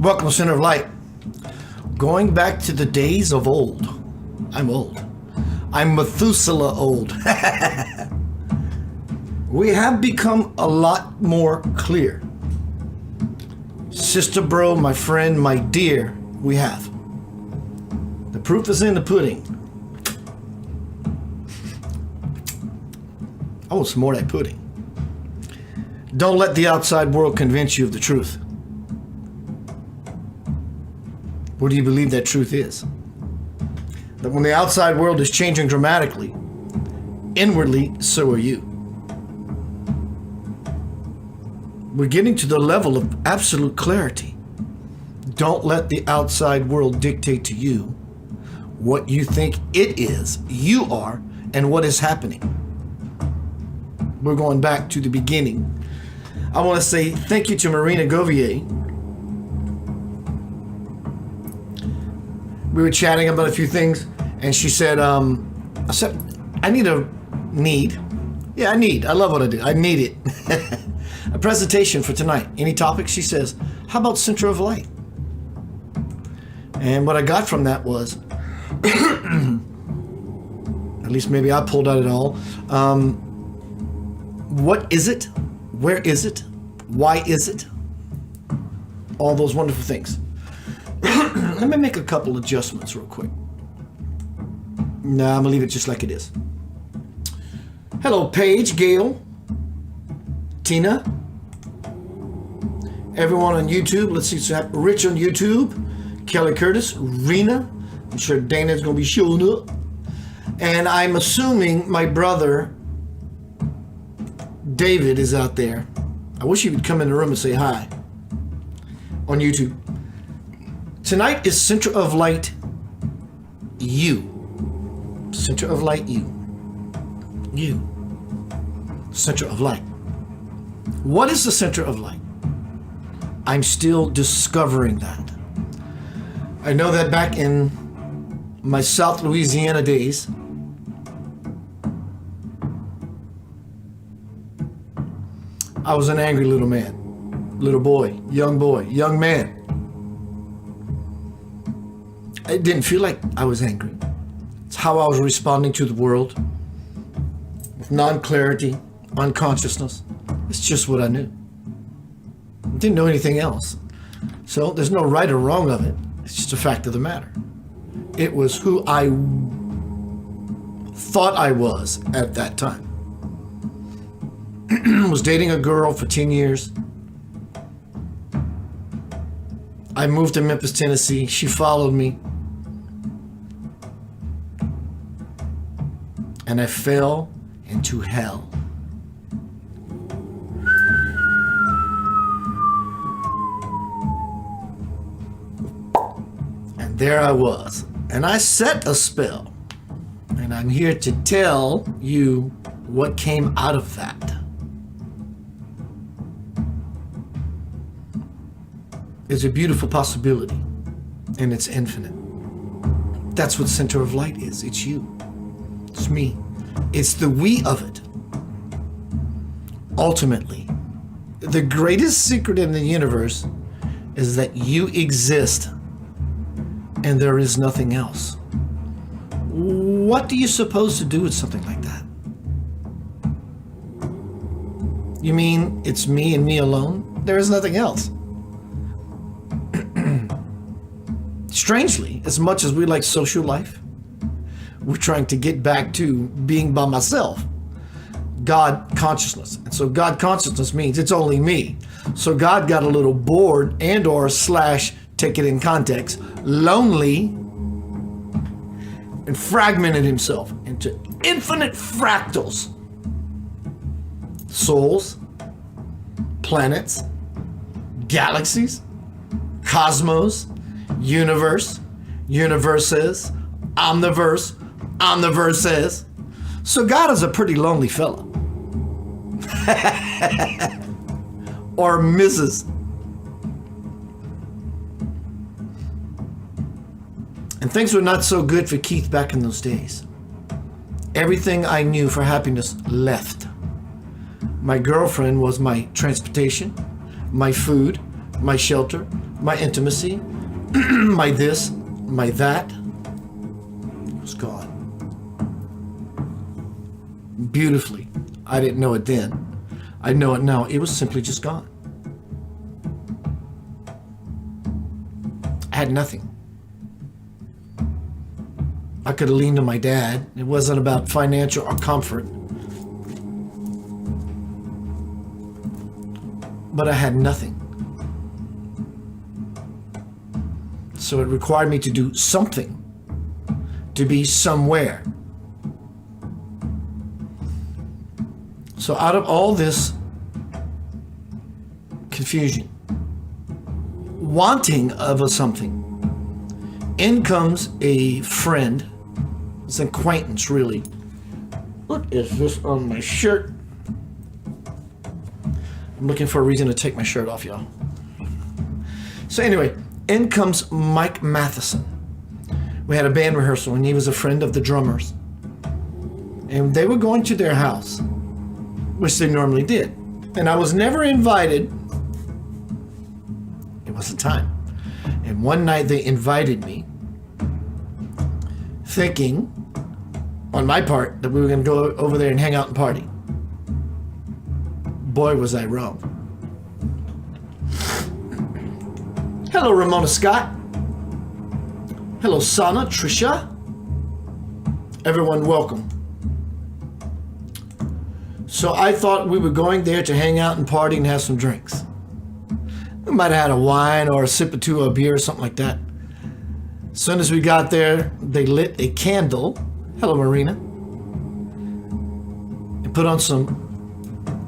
Welcome to Center of Light. Going back to the days of old. I'm old. I'm Methuselah old. We have become a lot more clear. Sister bro, my friend, my dear, we have. The proof is in the pudding. I want some more of that pudding. Don't let the outside world convince you of the truth. What do you believe that truth is? That when the outside world is changing dramatically, inwardly, so are you. We're getting to the level of absolute clarity. Don't let the outside world dictate to you what you think it is, you are, and what is happening. We're going back to the beginning. I want to say thank you to Marina Govier. We were chatting about a few things, and she said, I love what I do. I need it. A presentation for tonight. Any topics? She says, how about Center of Light? And what I got from that was, at least maybe I pulled out it all. What is it? Where is it? Why is it? All those wonderful things. Let me make a couple adjustments real quick. No, I'm gonna leave it just like it is. Hello, Paige, Gail, Tina, everyone on YouTube. Let's see, so Rich on YouTube, Kelly Curtis, Rena. I'm sure Dana's gonna be showing up. And I'm assuming my brother, David, is out there. I wish he would come in the room and say hi on YouTube. Tonight is Center of Light You. Center of Light You. You. Center of Light. What is the center of light? I'm still discovering that. I know that back in my South Louisiana days, I was an angry little man, young man. It didn't feel like I was angry. It's how I was responding to the world with non-clarity, unconsciousness. It's just what I knew. I didn't know anything else. So there's no right or wrong of it. It's just a fact of the matter. It was who I thought I was at that time. Was dating a girl for 10 years. I moved to Memphis, Tennessee. She followed me. And I fell into hell. And there I was. And I set a spell. And I'm here to tell you what came out of that. It's a beautiful possibility, and it's infinite. That's what Center of Light is. It's you. It's me. It's the we of it. Ultimately, the greatest secret in the universe is that you exist, and there is nothing else. What do you suppose to do with something like that? You mean it's me and me alone? There is nothing else. Strangely, as much as we like social life, we're trying to get back to being by myself. God consciousness. And so God consciousness means it's only me. So God got a little bored and or / take it in context, lonely, and fragmented himself into infinite fractals. Souls, planets, galaxies, cosmos, universe, universes, omniverse, omniverses. So God is a pretty lonely fella. Or Mrs. And things were not so good for Keith back in those days. Everything I knew for happiness left. My girlfriend was my transportation, my food, my shelter, my intimacy, my this, my that, was gone. Beautifully. I didn't know it then. I know it now. It was simply just gone. I had nothing. I could have leaned on my dad. It wasn't about financial or comfort. But I had nothing. So it required me to do something, to be somewhere. So out of all this confusion, wanting of a something, in comes a friend, it's an acquaintance really. What is this on my shirt? I'm looking for a reason to take my shirt off, y'all. So anyway, in comes Mike Matheson. We had a band rehearsal and he was a friend of the drummers. And they were going to their house, which they normally did. And I was never invited. It wasn't time. And one night they invited me, thinking, on my part, that we were going to go over there and hang out and party. Boy, was I wrong. Hello, Ramona Scott. Hello, Sana, Trisha. Everyone, welcome. So I thought we were going there to hang out and party and have some drinks. We might have had a wine or a sip or two of beer or something like that. As soon as we got there, they lit a candle. Hello, Marina. And put on some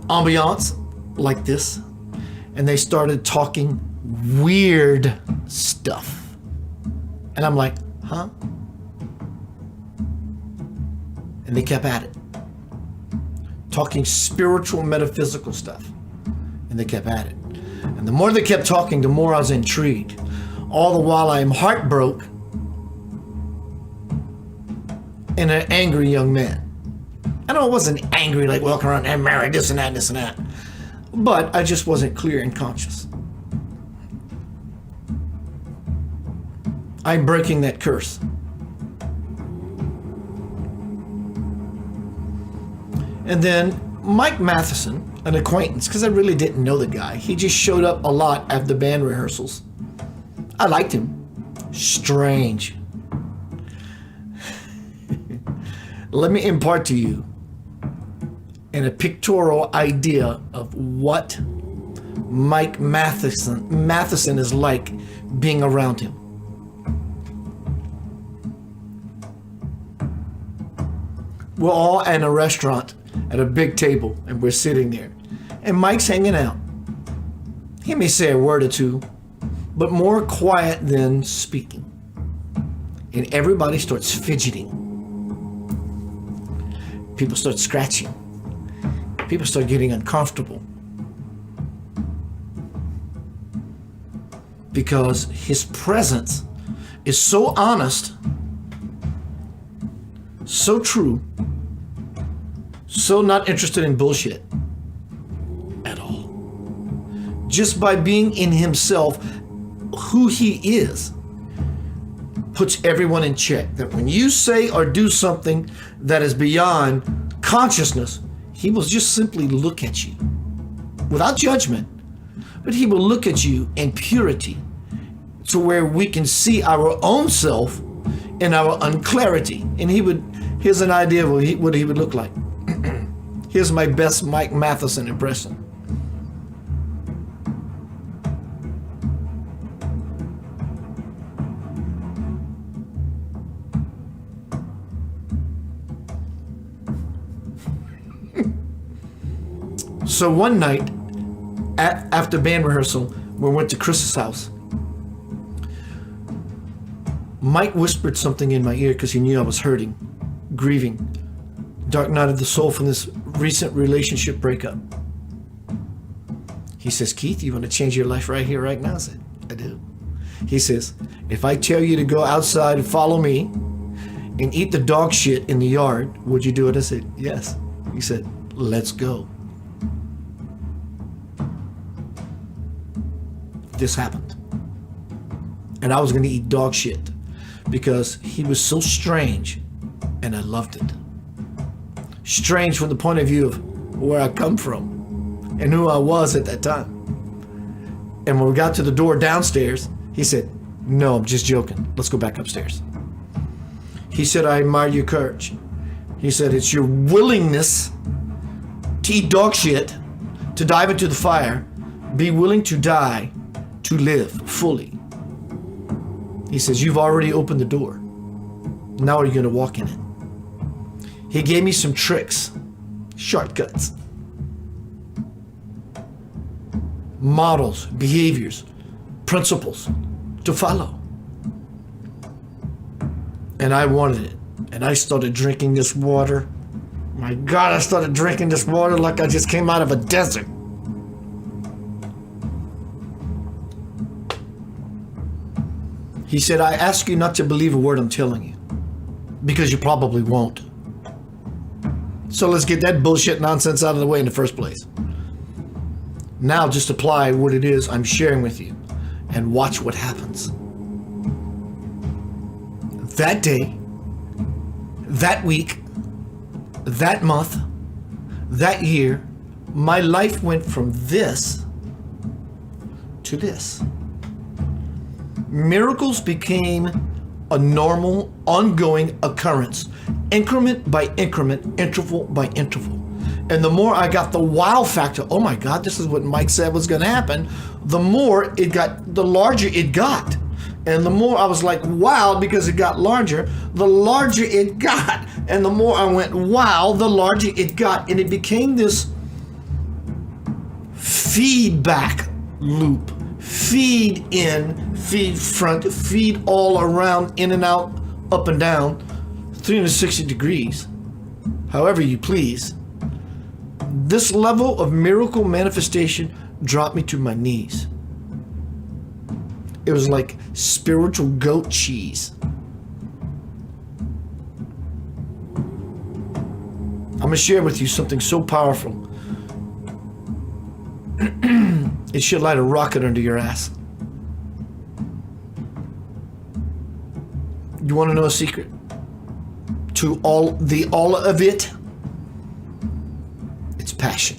ambiance like this. And they started talking weird stuff. And I'm like, huh? And they kept at it. Talking spiritual, metaphysical stuff. And they kept at it. And the more they kept talking, the more I was intrigued. All the while I am heartbroken and an angry young man. I know I wasn't angry like walking around and married, this and that, this and that. But I just wasn't clear and conscious. I'm breaking that curse. And then Mike Matheson, an acquaintance, because I really didn't know the guy. He just showed up a lot at the band rehearsals. I liked him. Strange. Let me impart to you a pictorial idea of what Mike Matheson is like being around him. We're all in a restaurant at a big table and we're sitting there and Mike's hanging out. He may say a word or two, but more quiet than speaking. And everybody starts fidgeting. People start scratching. People start getting uncomfortable. Because his presence is so honest, so true, so not interested in bullshit at all. Just by being in himself, who he is, puts everyone in check. That when you say or do something that is beyond consciousness, he will just simply look at you without judgment, but he will look at you in purity to where we can see our own self in our unclarity. And here's an idea of what he would look like. Here's my best Mike Matheson impression. So one night, after band rehearsal, we went to Chris's house. Mike whispered something in my ear because he knew I was hurting, grieving, dark night of the soul from this recent relationship breakup. He says, Keith, you want to change your life right here, right now? I said, I do. He says, if I tell you to go outside and follow me and eat the dog shit in the yard, would you do it? I said, yes. He said, let's go. this happened. And I was going to eat dog shit because he was so strange and I loved it. Strange from the point of view of where I come from and who I was at that time. And when we got to the door downstairs, he said, "No, I'm just joking. Let's go back upstairs." He said, "I admire your courage." He said, "It's your willingness to eat dog shit, to dive into the fire, be willing to die, to live fully." He says, "You've already opened the door. Now are you going to walk in it?" He gave me some tricks, shortcuts, models, behaviors, principles to follow. And I wanted it. And I started drinking this water. My God, I started drinking this water like I just came out of a desert. He said, "I ask you not to believe a word I'm telling you, because you probably won't. So let's get that bullshit nonsense out of the way in the first place. Now just apply what it is I'm sharing with you and watch what happens." That day, that week, that month, that year, my life went from this to this. Miracles became a normal, ongoing occurrence, increment by increment, interval by interval. And the more I got the wow factor, oh my God, this is what Mike said was going to happen, the more it got, the larger it got. And the more I was like, wow, because it got larger, the larger it got. And the more I went, wow, the larger it got. And it became this feedback loop. Feed in, feed front, feed all around, in and out, up and down, 360 degrees, however you please. This level of miracle manifestation dropped me to my knees. It was like spiritual goat cheese. I'm going to share with you something so powerful. It should light a rocket under your ass. You want to know a secret? To all of it, it's passion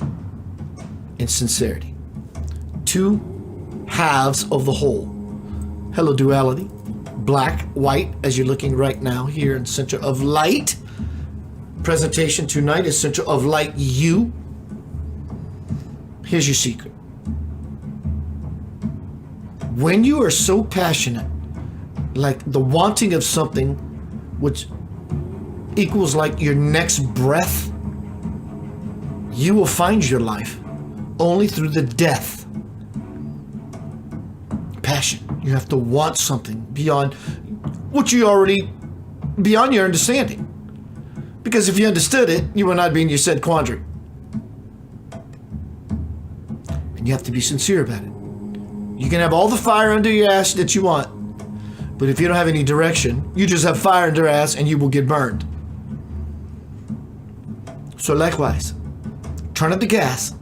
and sincerity. Two halves of the whole. Hello, duality. Black, white, as you're looking right now here in Center of Light. Presentation tonight is Center of Light You. Here's your secret. When you are so passionate, like the wanting of something, which equals like your next breath, you will find your life only through the death. Passion. You have to want something beyond what you already, beyond your understanding. Because if you understood it, you would not be in your said quandary. And you have to be sincere about it. You can have all the fire under your ass that you want, but if you don't have any direction, you just have fire under your ass and you will get burned. So likewise, turn up the gas,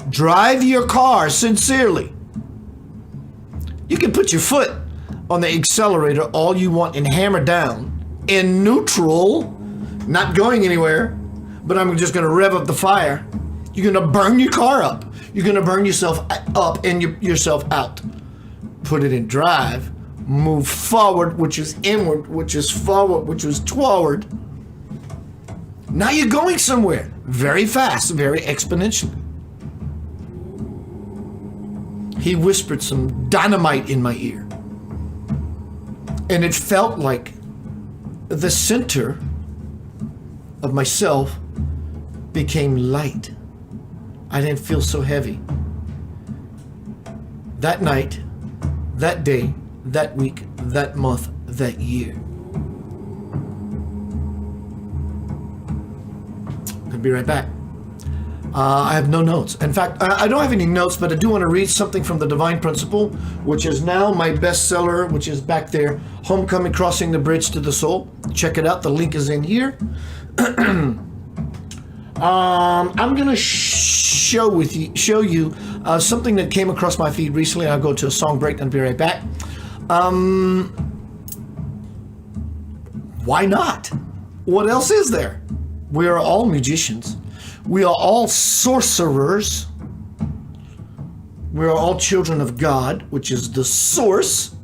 drive your car sincerely. You can put your foot on the accelerator all you want and hammer down in neutral, not going anywhere, but I'm just going to rev up the fire. You're going to burn your car up. You're going to burn yourself up and yourself out. Put it in drive. Move forward, which is inward, which is forward, which is toward. Now you're going somewhere. Very fast, very exponentially. He whispered some dynamite in my ear. And it felt like the center of myself became light. I didn't feel so heavy. That night, that day, that week, that month, that year. I'll be right back. I have no notes. In fact, I don't have any notes, but I do want to read something from the Divine Principle, which is now my bestseller, which is back there, Homecoming, Crossing the Bridge to the Soul. Check it out. The link is in here. I'm going to show you Something that came across my feed recently. I'll go to a song break and be right back. Why not? What else is there? We are all magicians. We are all sorcerers. We are all children of God, which is the source.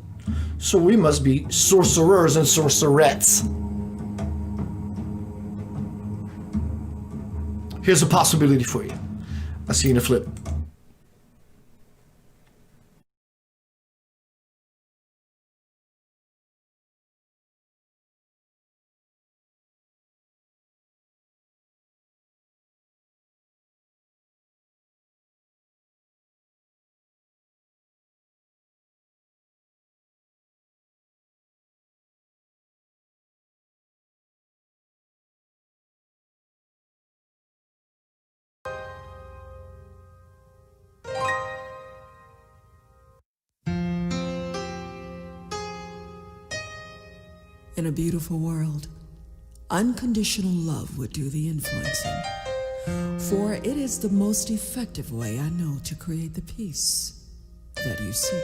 So we must be sorcerers and sorcerettes. Here's a possibility for you. I'll see you in a flip. In a beautiful world, unconditional love would do the influencing, for it is the most effective way I know to create the peace that you seek.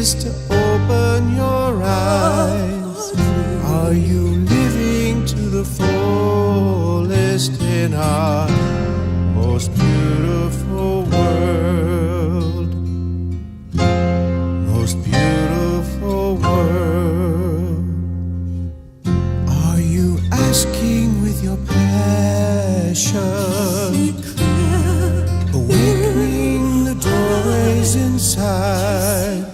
To open your eyes, are you living to the fullest in our most beautiful world? Most beautiful world. Are you asking with your passion, awakening the doorways inside?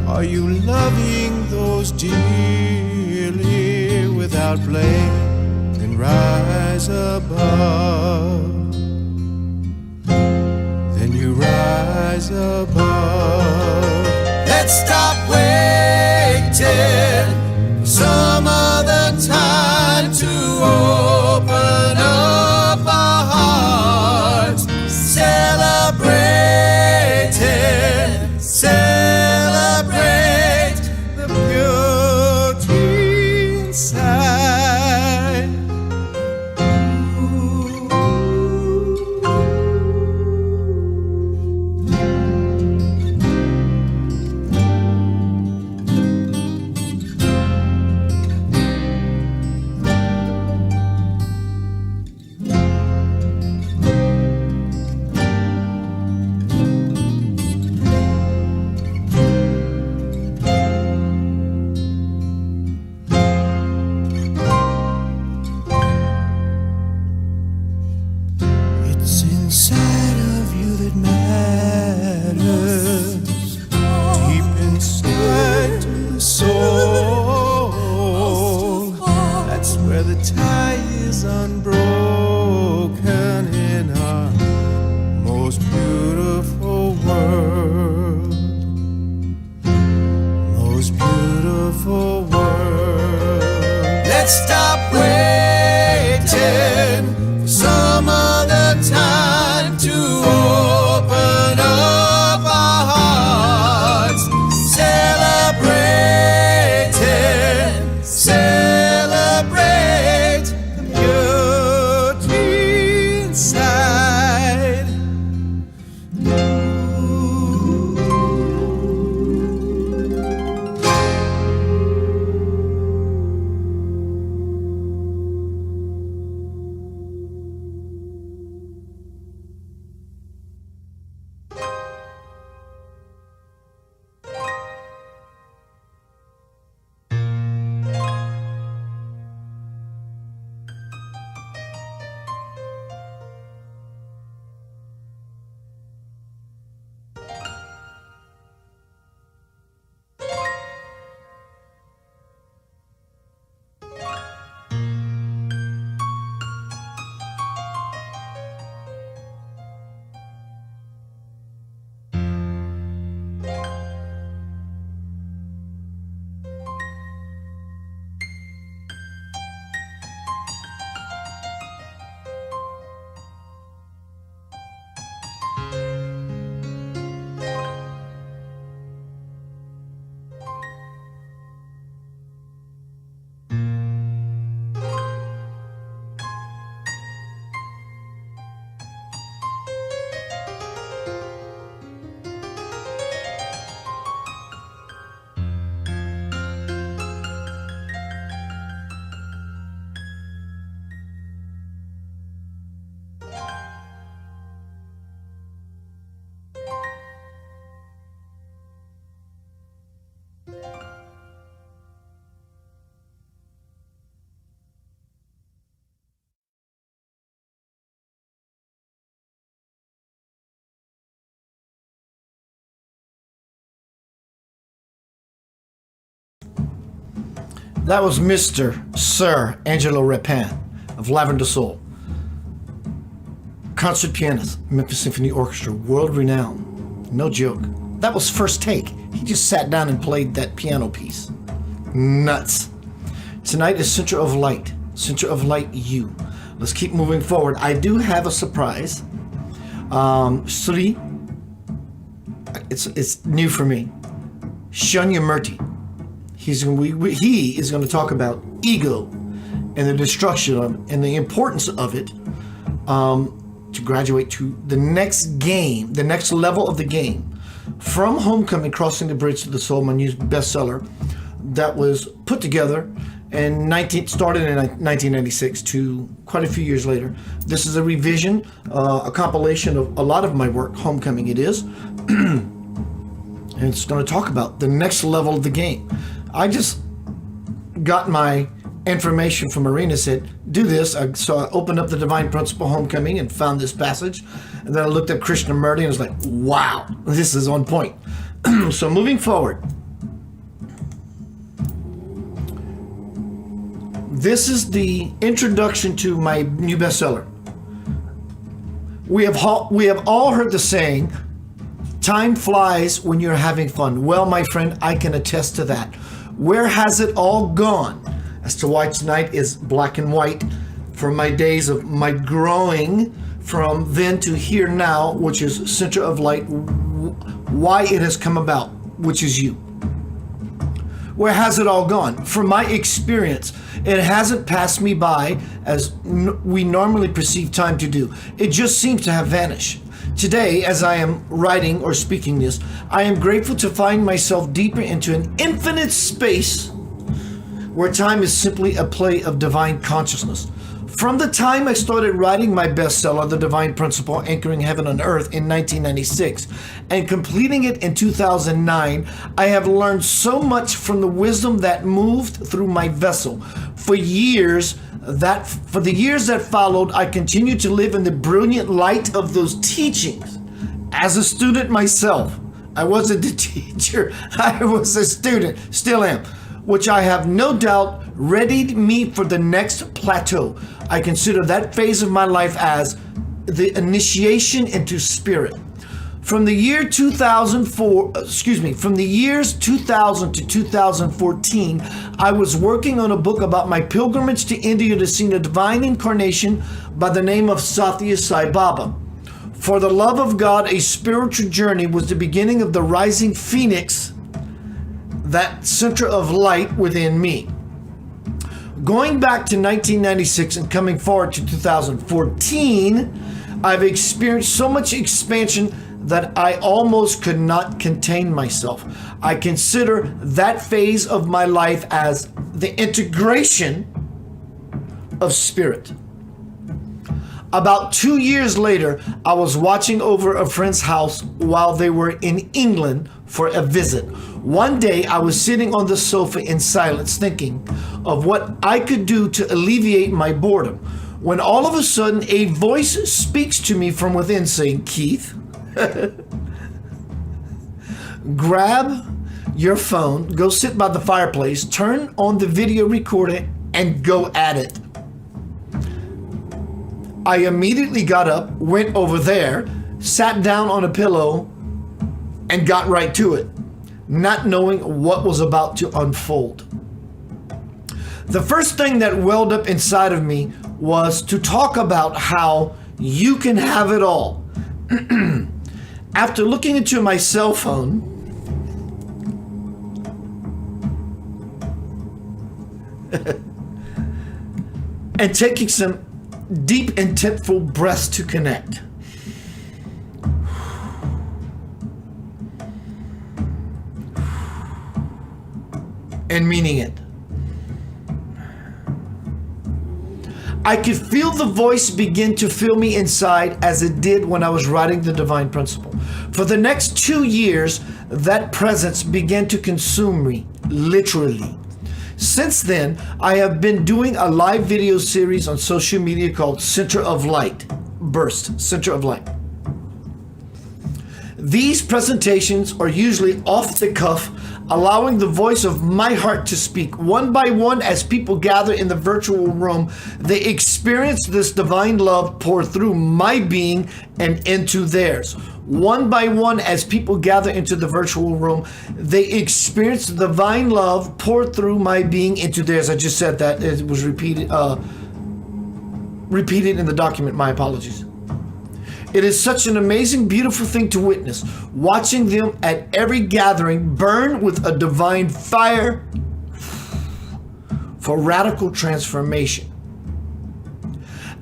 Are you loving those dearly without blame? Then rise above. Then you rise above. Let's stop waiting for some other time to open up our hearts. Celebrating, celebrate the beauty inside. That was Mr. Sir Angelo Rapin of Lavender Soul. Concert pianist, Memphis Symphony Orchestra, world renowned. No joke. That was first take. He just sat down and played that piano piece. Nuts. Tonight is Center of Light. Center of Light You. Let's keep moving forward. I do have a surprise. Sri, it's new for me. Shanya Murti. He is going to talk about ego and the destruction of it and the importance of it to graduate to the next game, the next level of the game. From Homecoming, Crossing the Bridge to the Soul, my new bestseller that was put together and started in 1996 to quite a few years later. This is a revision, a compilation of a lot of my work. Homecoming it is. And it's going to talk about the next level of the game. I just got my information from Marina, said, do this. So I opened up the Divine Principle Homecoming and found this passage. And then I looked at Krishnamurti and I was like, wow, this is on point. So moving forward. This is the introduction to my new bestseller. We have all heard the saying, time flies when you're having fun. Well, my friend, I can attest to that. Where has it all gone? As to why tonight is black and white from my days of my growing from then to here now, which is Center of Light, why it has come about, which is you. Where has it all gone? From my experience, it hasn't passed me by as we normally perceive time to do. It just seems to have vanished. Today, as I am writing or speaking this, I am grateful to find myself deeper into an infinite space where time is simply a play of divine consciousness. From the time I started writing my bestseller, The Divine Principle, Anchoring Heaven on Earth in 1996, and completing it in 2009, I have learned so much from the wisdom that moved through my vessel. For the years that followed, I continued to live in the brilliant light of those teachings. As a student myself, I wasn't a teacher, I was a student, still am, which I have no doubt readied me for the next plateau. I consider that phase of my life as the initiation into spirit. From the years 2000 to 2014, I was working on a book about my pilgrimage to India to see the divine incarnation by the name of Satya Sai Baba. For the love of God, a spiritual journey was the beginning of the rising phoenix, that center of light within me. Going back to 1996 and coming forward to 2014, I've experienced so much expansion that I almost could not contain myself. I consider that phase of my life as the integration of spirit. About 2 years later, I was watching over a friend's house while they were in England for a visit. One day, I was sitting on the sofa in silence thinking of what I could do to alleviate my boredom, when all of a sudden a voice speaks to me from within saying, Keith, grab your phone, go sit by the fireplace, turn on the video recorder, and go at it. I immediately got up, went over there, sat down on a pillow, and got right to it, not knowing what was about to unfold. The first thing that welled up inside of me was to talk about how you can have it all. After looking into my cell phone, and taking some deep, intentful breaths to connect. And meaning it. I could feel the voice begin to fill me inside as it did when I was writing The Divine Principle. For the next 2 years, that presence began to consume me, literally. Since then, I have been doing a live video series on social media called Center of Light. Burst, Center of Light. These presentations are usually off the cuff. allowing the voice of my heart to speak. One by one, as people gather in the virtual room, they experience this divine love pour through my being and into theirs. One by one, as people gather into the virtual room, they experience the divine love pour through my being into theirs. I just said that. It was repeated in the document. My apologies. It is such an amazing, beautiful thing to witness, watching them at every gathering burn with a divine fire for radical transformation.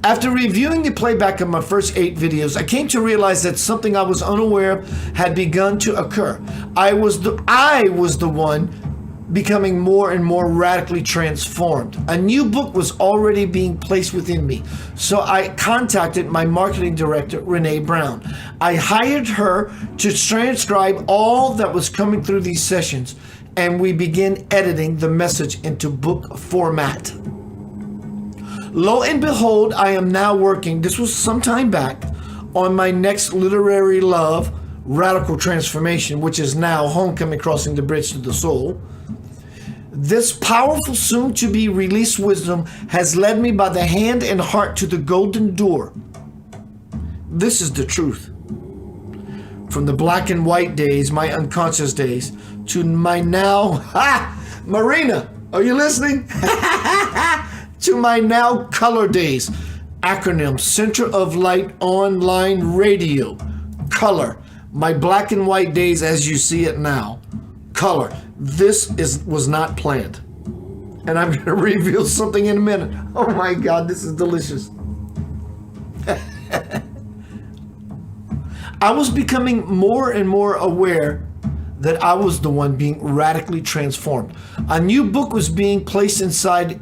After reviewing the playback of my first 8 videos, I came to realize that something I was unaware of had begun to occur. I was the one becoming more and more radically transformed. A new book was already being placed within me, so I contacted my marketing director, Renee Brown. I hired her to transcribe all that was coming through these sessions, and we began editing the message into book format. Lo and behold, I am now working, this was some time back, on my next literary love, Radical Transformation, which is now Homecoming: Crossing the Bridge to the Soul. This powerful, soon-to-be released wisdom has led me by the hand and heart to the golden door. This is the truth. From the black and white days, my unconscious days, to my now, Marina, are you listening? To my now color days. Acronym: Center of Light Online Radio. Color. My black and white days as you see it now. Color. This was not planned. And I'm going to reveal something in a minute. Oh my God, this is delicious. I was becoming more and more aware that I was the one being radically transformed. A new book was being placed inside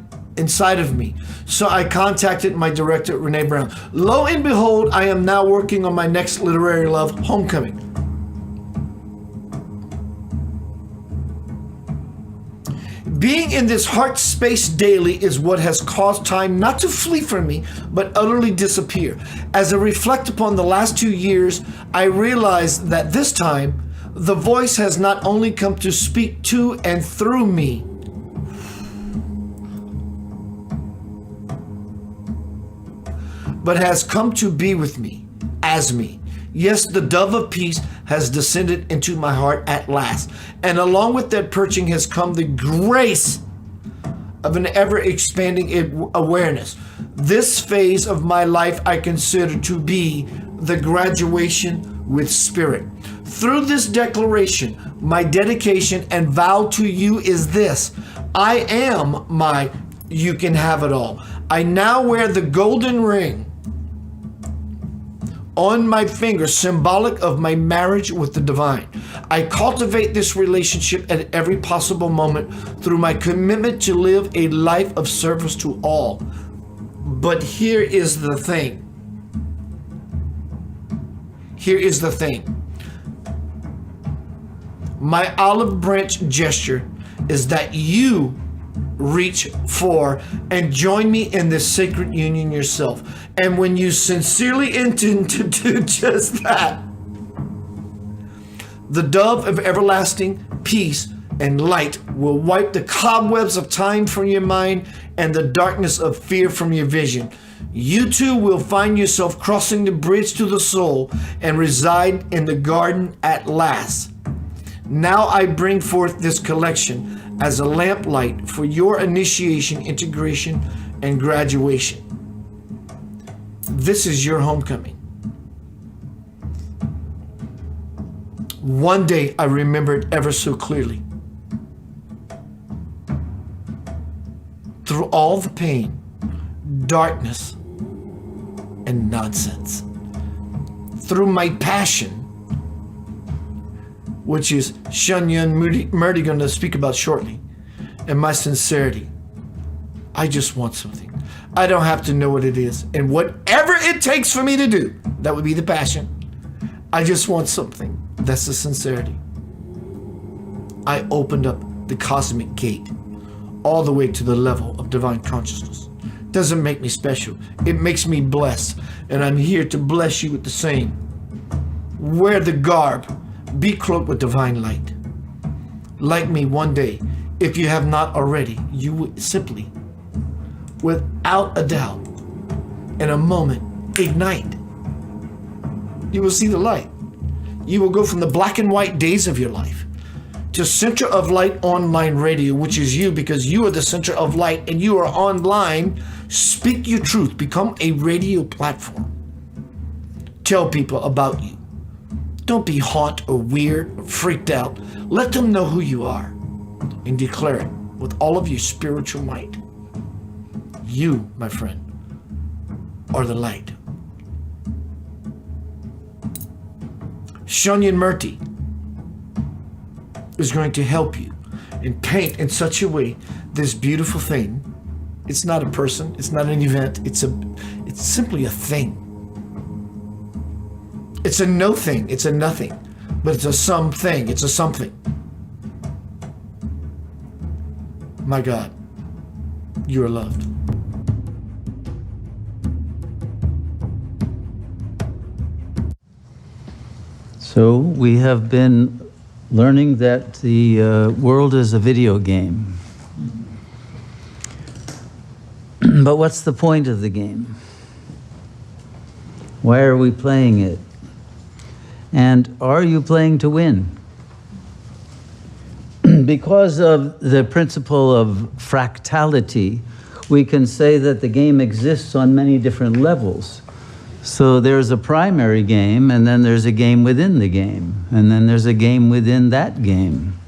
of me. So I contacted my director, Renee Brown. Lo and behold, I am now working on my next literary love, Homecoming. Being in this heart space daily is what has caused time not to flee from me, but utterly disappear. As I reflect upon the last 2 years, I realize that this time, the voice has not only come to speak to and through me, but has come to be with me, as me. Yes, the dove of peace has descended into my heart at last. And along with that perching has come the grace of an ever-expanding awareness. This phase of my life I consider to be the graduation with spirit. Through this declaration, my dedication and vow to you is this: I am my you can have it all. I now wear the golden ring on my finger, symbolic of my marriage with the divine. I cultivate this relationship at every possible moment through my commitment to live a life of service to all. But here is the thing. Here is the thing. My olive branch gesture is that you reach for and join me in this sacred union yourself. And when you sincerely intend to do just that, the dove of everlasting peace and light will wipe the cobwebs of time from your mind and the darkness of fear from your vision. You too will find yourself crossing the bridge to the soul and reside in the garden at last. Now I bring forth this collection as a lamplight for your initiation, integration, and graduation. This is your homecoming. One day I remembered ever so clearly. Through all the pain, darkness, and nonsense, through my passion, which is Shunyun Murdy going to speak about shortly, and my sincerity, I just want something. I don't have to know what it is, and whatever it takes for me to do, that would be the passion. I just want something. That's the sincerity. I opened up the cosmic gate all the way to the level of divine consciousness. Doesn't make me special. It makes me blessed, and I'm here to bless you with the same. Wear the garb. Be cloaked with divine light. like me one day. If you have not already, you will simply, without a doubt, in a moment, ignite. You will see the light. You will go from the black and white days of your life to Center of Light Online Radio, which is you, because you are the center of light and you are online. Speak your truth. Become a radio platform. Tell people about you. Don't be haunt or weird or freaked out. Let them know who you are and declare it with all of your spiritual might. You, my friend, are the light. Shunyan Murti is going to help you and paint in such a way this beautiful thing. It's not a person, it's not an event, it's simply a thing. It's a no thing, it's a nothing, but it's a something, it's a something. My God, you are loved. So we have been learning that the world is a video game. But what's the point of the game? Why are we playing it? And are you playing to win? Because of the principle of fractality, we can say that the game exists on many different levels. So there's a primary game, and then there's a game within the game, and then there's a game within that game.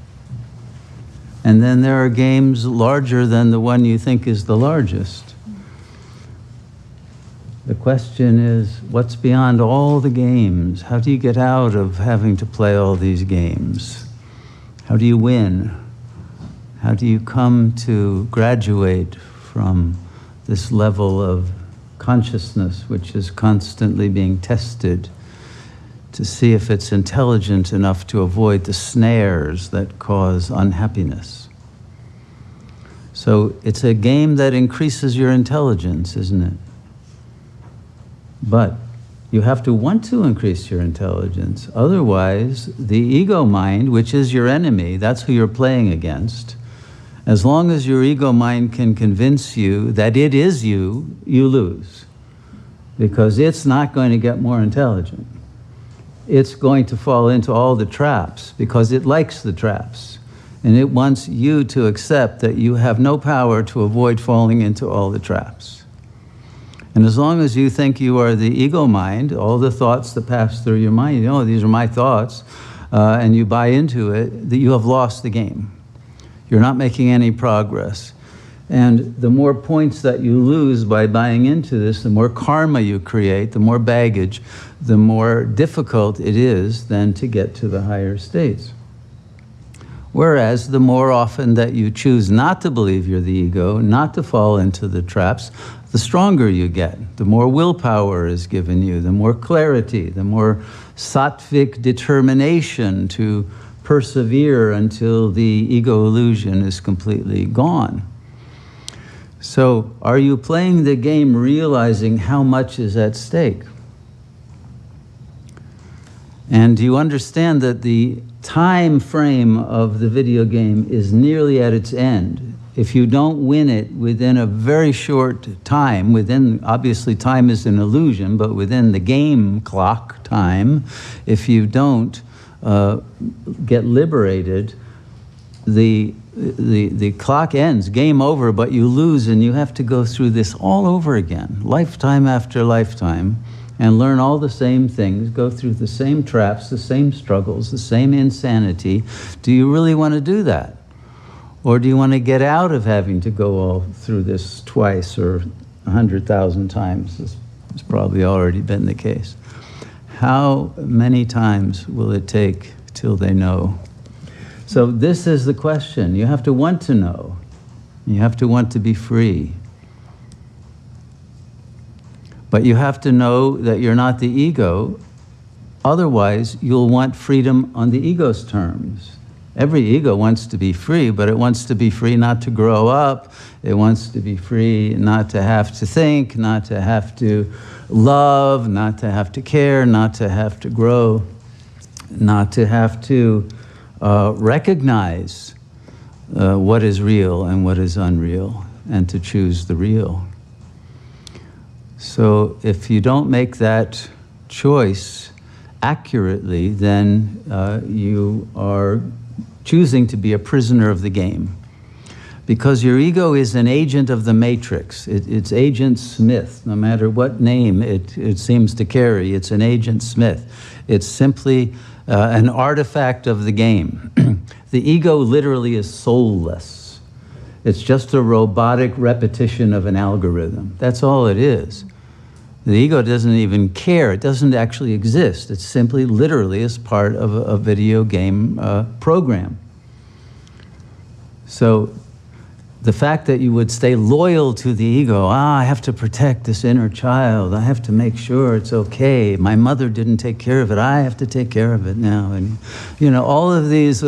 And then there are games larger than the one you think is the largest. The question is, what's beyond all the games? How do you get out of having to play all these games? How do you win? How do you come to graduate from this level of consciousness, which is constantly being tested to see if it's intelligent enough to avoid the snares that cause unhappiness? So it's a game that increases your intelligence, isn't it? But you have to want to increase your intelligence. Otherwise, the ego mind, which is your enemy, that's who you're playing against. As long as your ego mind can convince you that it is you, you lose. Because it's not going to get more intelligent. It's going to fall into all the traps because it likes the traps. And it wants you to accept that you have no power to avoid falling into all the traps. And as long as you think you are the ego mind, all the thoughts that pass through your mind, you know, these are my thoughts, and you buy into it, that you have lost the game. You're not making any progress. And the more points that you lose by buying into this, the more karma you create, the more baggage, the more difficult it is then to get to the higher states. Whereas the more often that you choose not to believe you're the ego, not to fall into the traps, the stronger you get. The more willpower is given you, the more clarity, the more sattvic determination to persevere until the ego illusion is completely gone. So, are you playing the game realizing how much is at stake? And do you understand that the time frame of the video game is nearly at its end? If you don't win it within a very short time, obviously time is an illusion, but within the game clock time, if you don't get liberated, the clock ends, game over, but you lose, and you have to go through this all over again, lifetime after lifetime, and learn all the same things, go through the same traps, the same struggles, the same insanity. Do you really want to do that? Or do you want to get out of having to go all through this twice or 100,000 times? This has probably already been the case. How many times will it take till they know? So this is the question. You have to want to know. You have to want to be free. But you have to know that you're not the ego. Otherwise, you'll want freedom on the ego's terms. Every ego wants to be free, but it wants to be free not to grow up. It wants to be free not to have to think, not to have to love, not to have to care, not to have to grow, not to have to recognize what is real and what is unreal, and to choose the real. So if you don't make that choice accurately, then you are choosing to be a prisoner of the game. Because your ego is an agent of the matrix. It's Agent Smith, no matter what name it seems to carry. It's an Agent Smith. It's simply an artifact of the game. The ego literally is soulless. It's just a robotic repetition of an algorithm. That's all it is. The ego doesn't even care. It doesn't actually exist. It's simply literally as part of a video game program. So the fact that you would stay loyal to the ego, I have to protect this inner child. I have to make sure it's okay. My mother didn't take care of it. I have to take care of it now. And, you know, all of these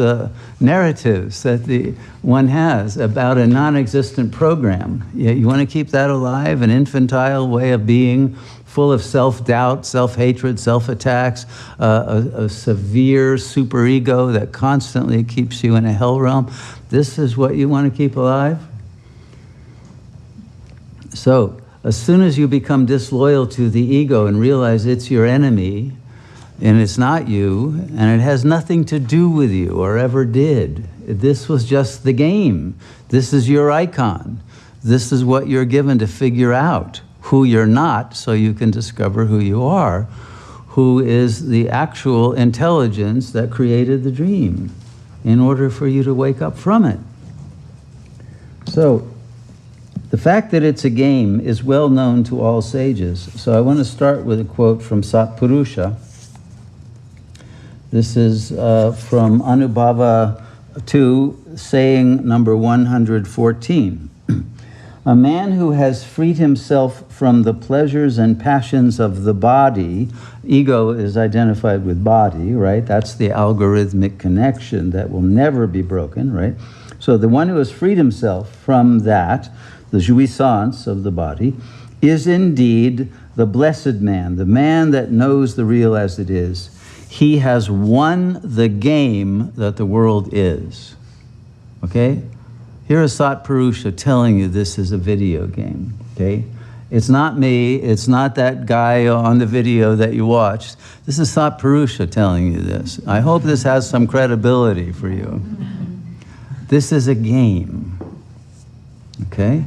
narratives that one has about a non-existent program. You want to keep that alive, an infantile way of being, full of self-doubt, self-hatred, self-attacks, a severe superego that constantly keeps you in a hell realm. This is what you want to keep alive? So, as soon as you become disloyal to the ego and realize it's your enemy, and it's not you, and it has nothing to do with you or ever did. This was just the game. This is your icon. This is what you're given to figure out who you're not, so you can discover who you are, who is the actual intelligence that created the dream, in order for you to wake up from it. So, the fact that it's a game is well known to all sages. So I want to start with a quote from Satpurusha. This is from Anubhava 2, saying number 114. A man who has freed himself from the pleasures and passions of the body, ego is identified with body, right? That's the algorithmic connection that will never be broken, right? So the one who has freed himself from that, the jouissance of the body, is indeed the blessed man, the man that knows the real as it is. He has won the game that the world is. Okay? Here is Satpurusha telling you this is a video game. Okay? It's not me, it's not that guy on the video that you watched. This is Satpurusha telling you this. I hope this has some credibility for you. This is a game. Okay?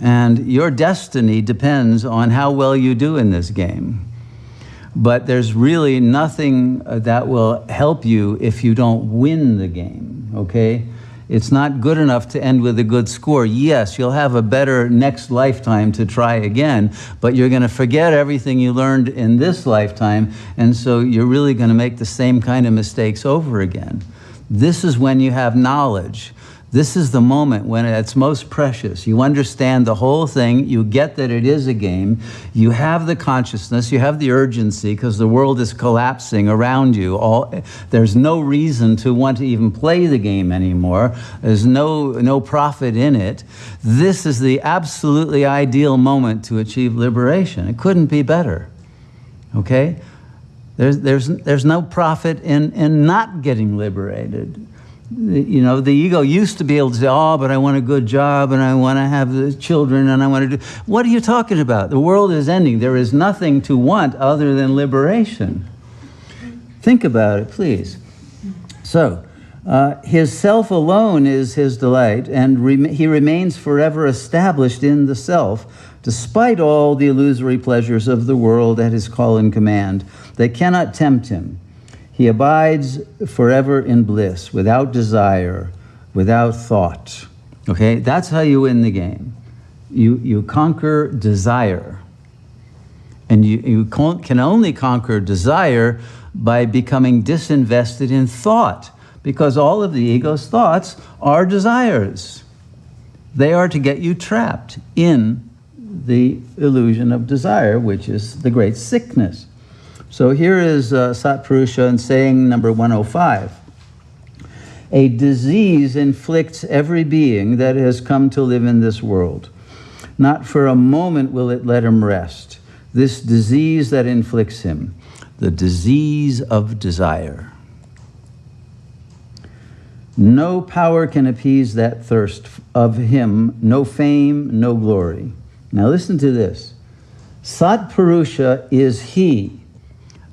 And your destiny depends on how well you do in this game. But there's really nothing that will help you if you don't win the game, okay? It's not good enough to end with a good score. Yes, you'll have a better next lifetime to try again, but you're going to forget everything you learned in this lifetime, and so you're really going to make the same kind of mistakes over again. This is when you have knowledge. This is the moment when it's most precious. You understand the whole thing. You get that it is a game. You have the consciousness. You have the urgency because the world is collapsing around you. There's no reason to want to even play the game anymore. There's no profit in it. This is the absolutely ideal moment to achieve liberation. It couldn't be better. Okay? There's no profit in not getting liberated. You know, the ego used to be able to say, oh, but I want a good job and I want to have the children and I want to do... What are you talking about? The world is ending. There is nothing to want other than liberation. Think about it, please. So, his self alone is his delight, and he remains forever established in the self, despite all the illusory pleasures of the world at his call and command. They cannot tempt him. He abides forever in bliss, without desire, without thought. Okay, that's how you win the game. You conquer desire. And you can only conquer desire by becoming disinvested in thought, because all of the ego's thoughts are desires. They are to get you trapped in the illusion of desire, which is the great sickness. So here is Satpurusha in saying number 105. A disease inflicts every being that has come to live in this world. Not for a moment will it let him rest. This disease that inflicts him, the disease of desire. No power can appease that thirst of him, no fame, no glory. Now listen to this. Sat Purusha is he.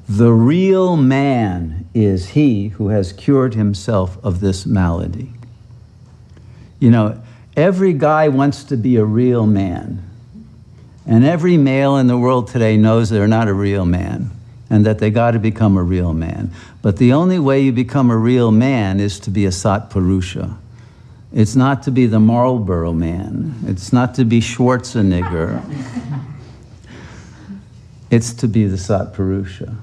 The real man is he who has cured himself of this malady. You know, every guy wants to be a real man. And every male in the world today knows they're not a real man and that they got to become a real man. But the only way you become a real man is to be a Sat Purusha. It's not to be the Marlboro man. It's not to be Schwarzenegger. It's to be the Sat Purusha.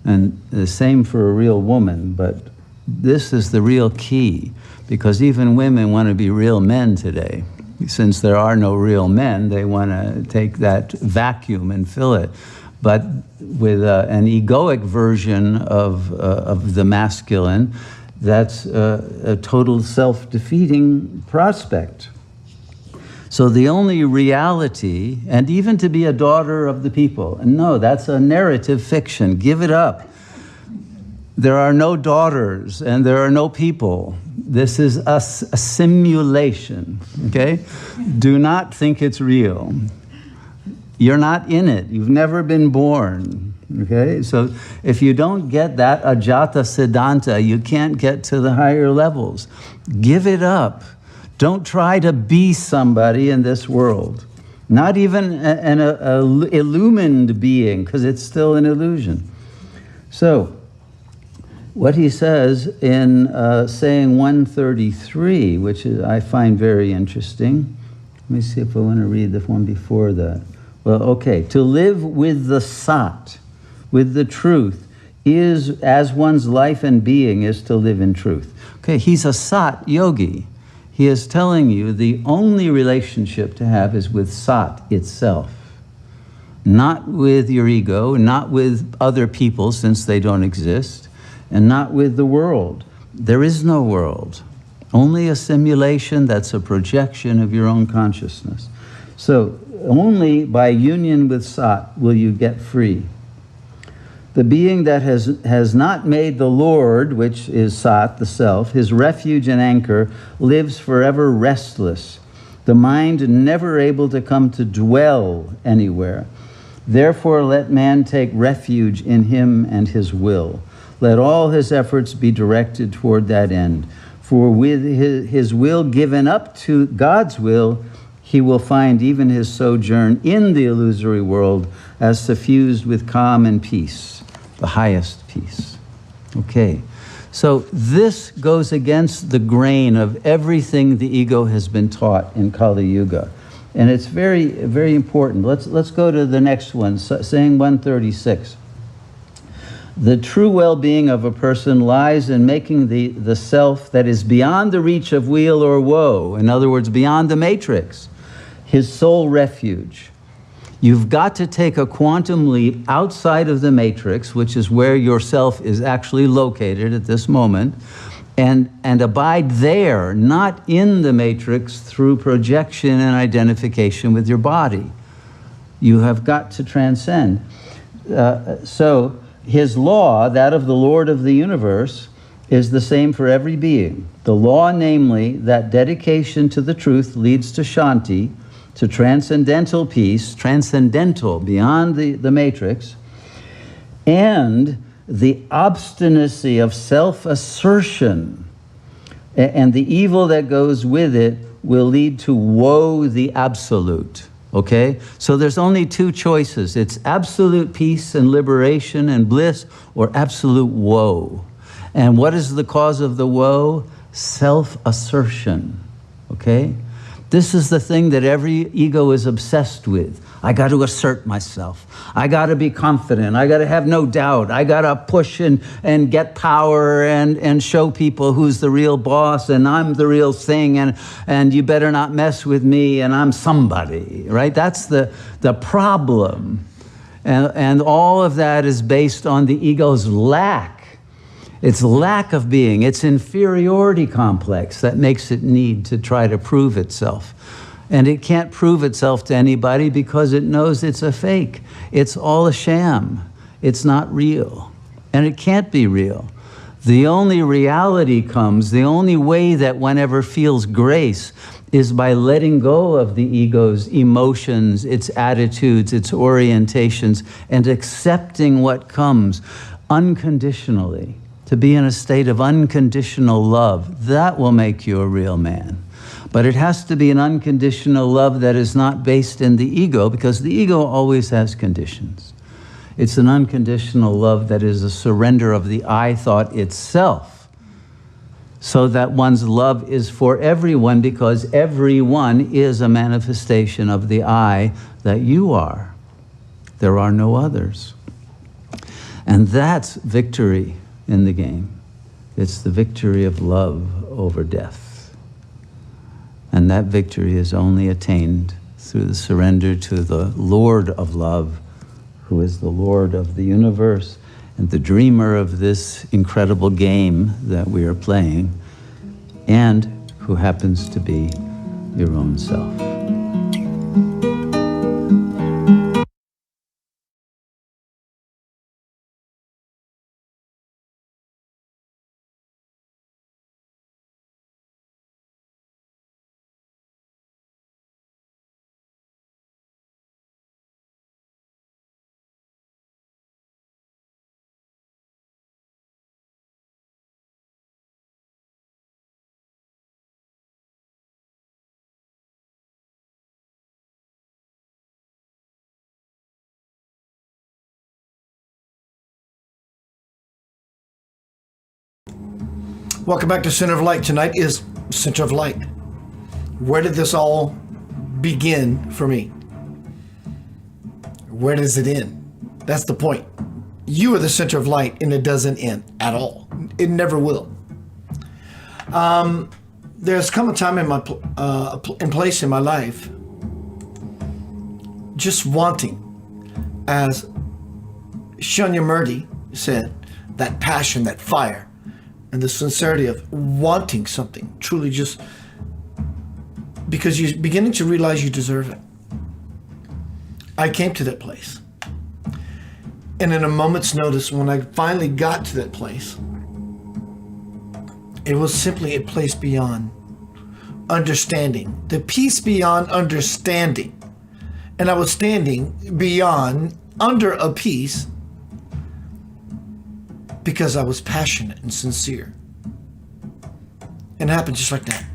And the same for a real woman, but this is the real key, because even women want to be real men today. Since there are no real men, they want to take that vacuum and fill it. But with an egoic version of the masculine, that's a total self-defeating prospect. So the only reality, and even to be a daughter of the people, and no, that's a narrative fiction. Give it up. There are no daughters and there are no people. This is a simulation, okay? Do not think it's real. You're not in it. You've never been born, okay? So if you don't get that ajata siddhanta, you can't get to the higher levels. Give it up. Don't try to be somebody in this world. Not even an illumined being, because it's still an illusion. So, what he says in saying 133, which I find very interesting. Let me see if I want to read the one before that. Well, okay. To live with the Sat, with the truth, is as one's life and being is to live in truth. Okay, he's a Sat yogi. He is telling you the only relationship to have is with Sat itself. Not with your ego, not with other people since they don't exist, and not with the world. There is no world. Only a simulation that's a projection of your own consciousness. So only by union with Sat will you get free. The being that has not made the Lord, which is Sat, the self, his refuge and anchor, lives forever restless, the mind never able to come to dwell anywhere. Therefore let man take refuge in him and his will. Let all his efforts be directed toward that end. For with his will given up to God's will, he will find even his sojourn in the illusory world as suffused with calm and peace, the highest peace. Okay, so this goes against the grain of everything the ego has been taught in Kali Yuga. And it's very, very important. Let's go to the next one, saying 136. The true well-being of a person lies in making the self that is beyond the reach of weal or woe, in other words, beyond the matrix, his sole refuge. You've got to take a quantum leap outside of the matrix, which is where yourself is actually located at this moment, and abide there, not in the matrix through projection and identification with your body. You have got to transcend. So his law, that of the Lord of the universe, is the same for every being. The law, namely, that dedication to the truth leads to Shanti, to transcendental peace, transcendental, beyond the matrix, and the obstinacy of self-assertion and the evil that goes with it will lead to woe the absolute. Okay? So there's only two choices. It's absolute peace and liberation and bliss, or absolute woe. And what is the cause of the woe? Self-assertion. Okay? This is the thing that every ego is obsessed with. I got to assert myself. I got to be confident. I got to have no doubt. I got to push and get power and show people who's the real boss and I'm the real thing and you better not mess with me and I'm somebody, right? That's the problem. And all of that is based on the ego's lack. Its lack of being, its inferiority complex that makes it need to try to prove itself. And it can't prove itself to anybody because it knows it's a fake. It's all a sham. It's not real. And it can't be real. The only reality comes, the only way that one ever feels grace is by letting go of the ego's emotions, its attitudes, its orientations, and accepting what comes unconditionally. To be in a state of unconditional love, that will make you a real man. But it has to be an unconditional love that is not based in the ego, because the ego always has conditions. It's an unconditional love that is a surrender of the I thought itself, so that one's love is for everyone, because everyone is a manifestation of the I that you are. There are no others. And that's victory in the game. It's the victory of love over death. And that victory is only attained through the surrender to the Lord of love, who is the Lord of the universe and the dreamer of this incredible game that we are playing, and who happens to be your own self. Welcome back to Center of Light. Tonight is Center of Light. Where did this all begin for me? Where does it end? That's the point. You are the center of light, and it doesn't end at all. It never will. There's come a time in place in my life, just wanting, as Shanya Murdy said, that passion, that fire, and the sincerity of wanting something, truly just because you're beginning to realize you deserve it. I came to that place. And in a moment's notice, when I finally got to that place, it was simply a place beyond understanding, the peace beyond understanding. And I was standing beyond, under a peace, because I was passionate and sincere. And it happened just like that.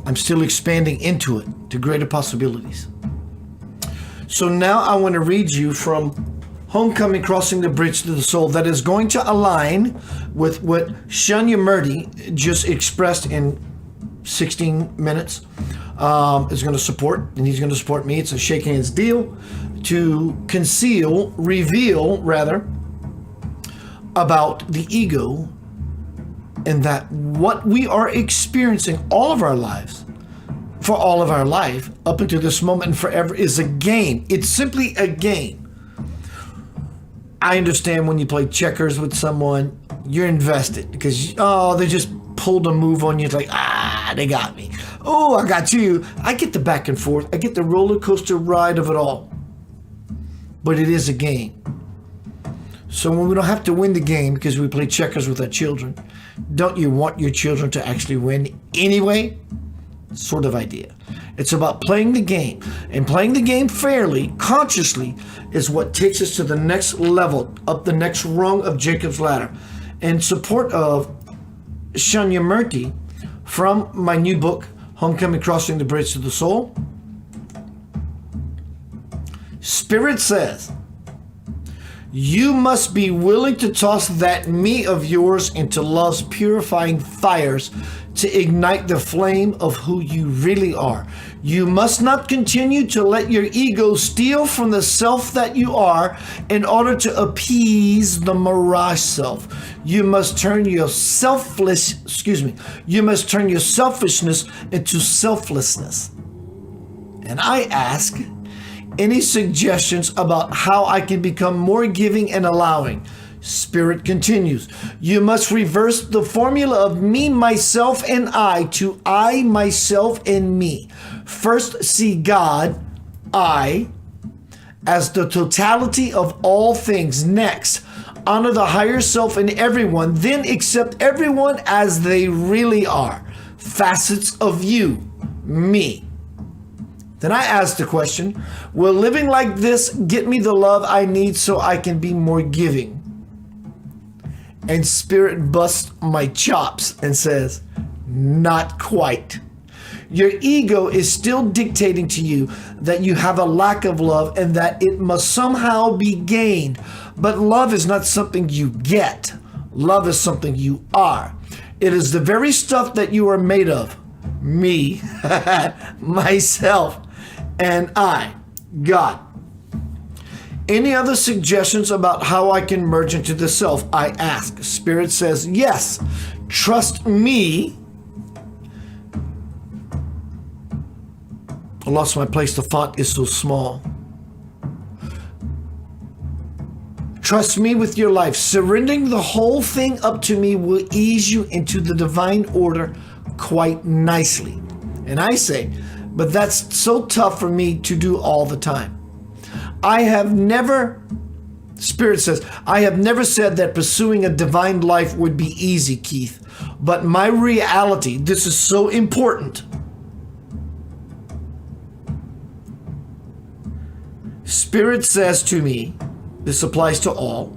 I'm still expanding into it to greater possibilities. So now I want to read you from Homecoming, Crossing the Bridge to the Soul, that is going to align with what Shanya Murdy just expressed in 16 minutes. Is going to support, and he's going to support me. It's a shake hands deal to reveal rather, about the ego, and that what we are experiencing all of our lives, for all of our life, up until this moment and forever, is a game. It's simply a game. I understand when you play checkers with someone, you're invested because, they just pulled a move on you. It's like, they got me. Oh, I got you. I get the back and forth. I get the roller coaster ride of it all. But it is a game. So when we don't have to win the game because we play checkers with our children, don't you want your children to actually win anyway? Sort of idea. It's about playing the game. And playing the game fairly, consciously, is what takes us to the next level, up the next rung of Jacob's ladder. In support of Shanya Murty, from my new book, Homecoming, Crossing the Bridge to the Soul, Spirit says, you must be willing to toss that me of yours into love's purifying fires to ignite the flame of who you really are. You must not continue to let your ego steal from the self that you are in order to appease the mirage self. You must turn your you must turn your selfishness into selflessness. And I ask, any suggestions about how I can become more giving and allowing? Spirit continues, you must reverse the formula of me, myself, and I to I, myself, and me. First see God, I, as the totality of all things. Next, honor the higher self in everyone, then accept everyone as they really are. Facets of you, me. Then I asked the question, will living like this get me the love I need so I can be more giving? And Spirit busts my chops and says, not quite. Your ego is still dictating to you that you have a lack of love and that it must somehow be gained. But love is not something you get. Love is something you are. It is the very stuff that you are made of. Me, myself, and I, God. Any other suggestions about how I can merge into the self? I ask. Spirit says, yes. Trust me. I lost my place. The font is so small. Trust me with your life. Surrendering the whole thing up to me will ease you into the divine order quite nicely. And I say, but that's so tough for me to do all the time. Spirit says, I have never said that pursuing a divine life would be easy, Keith. But my reality, this is so important. Spirit says to me, this applies to all,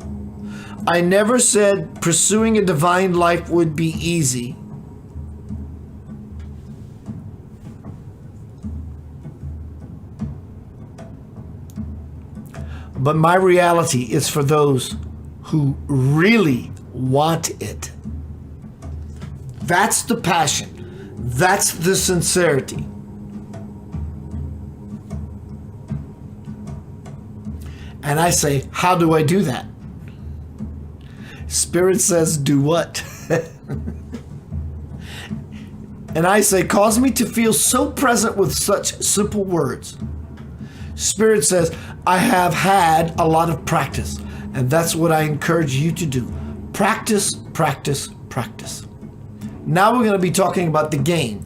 I never said pursuing a divine life would be easy. But my reality is for those who really want it. That's the passion. That's the sincerity. And I say, how do I do that? Spirit says, do what? And I say, cause me to feel so present with such simple words. Spirit says, I have had a lot of practice, and that's what I encourage you to do. Practice, practice, practice. Now we're going to be talking about the game.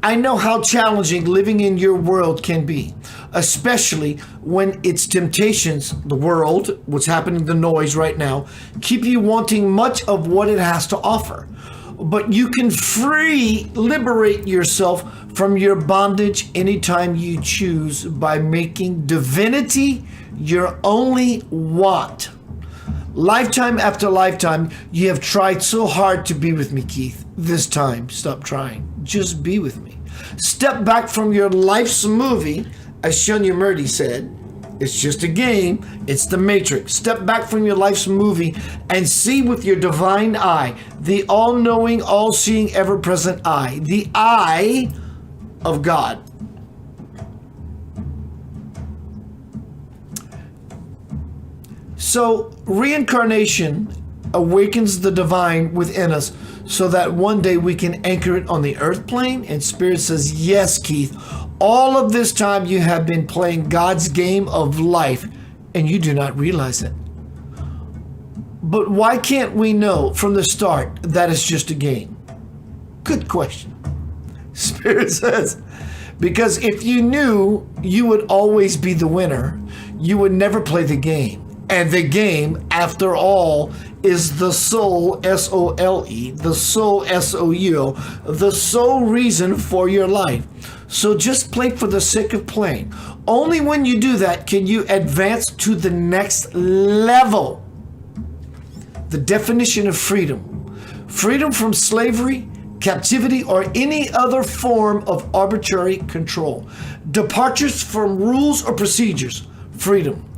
I know how challenging living in your world can be, especially when its temptations, the world, what's happening, the noise right now, keep you wanting much of what it has to offer. But you can liberate yourself from your bondage anytime you choose by making divinity your only want. Lifetime after lifetime, you have tried so hard to be with me, Keith. This time, stop trying. Just be with me. Step back from your life's movie, as Shunya Murdy said. It's just a game. It's the Matrix. Step back from your life's movie and see with your divine eye, the all-knowing, all-seeing, ever-present eye, the eye of God. So reincarnation awakens the divine within us so that one day we can anchor it on the earth plane. And Spirit says, yes, Keith, all of this time you have been playing God's game of life and you do not realize it. But why can't we know from the start that it's just a game? Good question. Spirit says, because if you knew you would always be the winner, you would never play the game. And the game, after all, is the soul, S-O-L-E, the soul, S-O-U, the sole reason for your life. So just play for the sake of playing. Only when you do that can you advance to the next level. The definition of freedom. Freedom from slavery, captivity, or any other form of arbitrary control. Departures from rules or procedures. Freedom.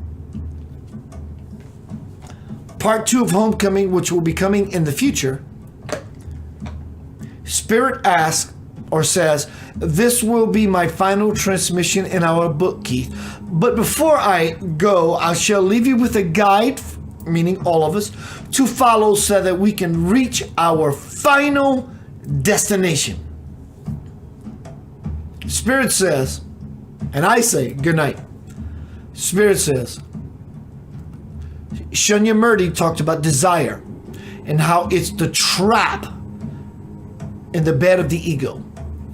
Part 2 of Homecoming, which will be coming in the future, Spirit asks or says, this will be my final transmission in our book, Keith. But before I go, I shall leave you with a guide, meaning all of us, to follow so that we can reach our final destination. Spirit says, and I say, good night. Spirit says, Shunya Murdy talked about desire and how it's the trap in the bed of the ego.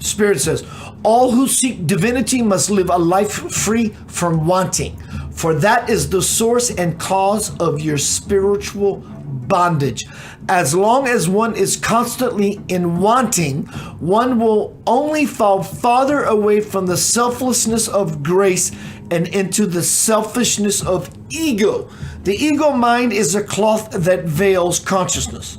Spirit says, all who seek divinity must live a life free from wanting, for that is the source and cause of your spiritual bondage. As long as one is constantly in wanting, one will only fall farther away from the selflessness of grace and into the selfishness of ego. The ego mind is a cloth that veils consciousness.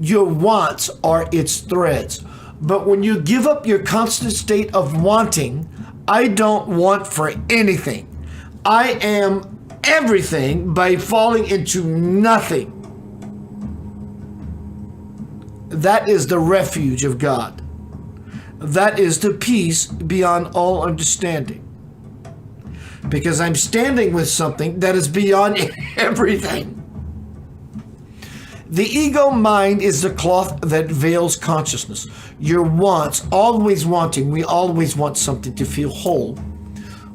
Your wants are its threads. But when you give up your constant state of wanting, I don't want for anything. I am everything by falling into nothing. That is the refuge of God. That is the peace beyond all understanding. Because I'm standing with something that is beyond everything. The ego mind is the cloth that veils consciousness. Your wants, always wanting, we always want something to feel whole,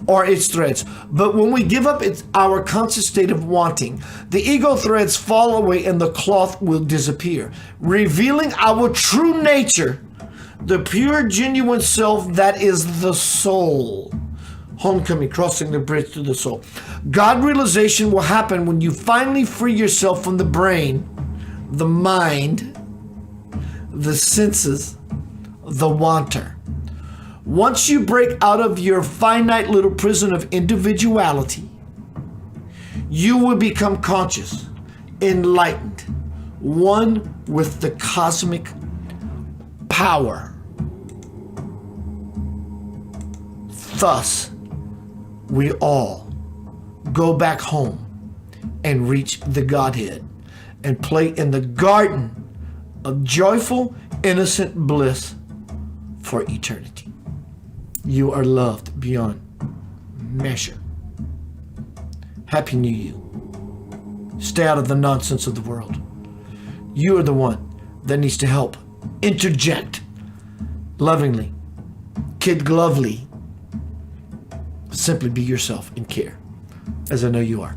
or its threads. But when we give up our conscious state of wanting, the ego threads fall away and the cloth will disappear, revealing our true nature, the pure, genuine self that is the soul. Homecoming, crossing the bridge to the soul. God realization will happen when you finally free yourself from the brain, the mind, the senses, the wanter. Once you break out of your finite little prison of individuality, you will become conscious, enlightened, one with the cosmic power. Thus, we all go back home and reach the Godhead and play in the garden of joyful, innocent bliss for eternity. You are loved beyond measure. Happy New You. Stay out of the nonsense of the world. You are the one that needs to help interject lovingly, kid glovely. Simply be yourself and care, as I know you are.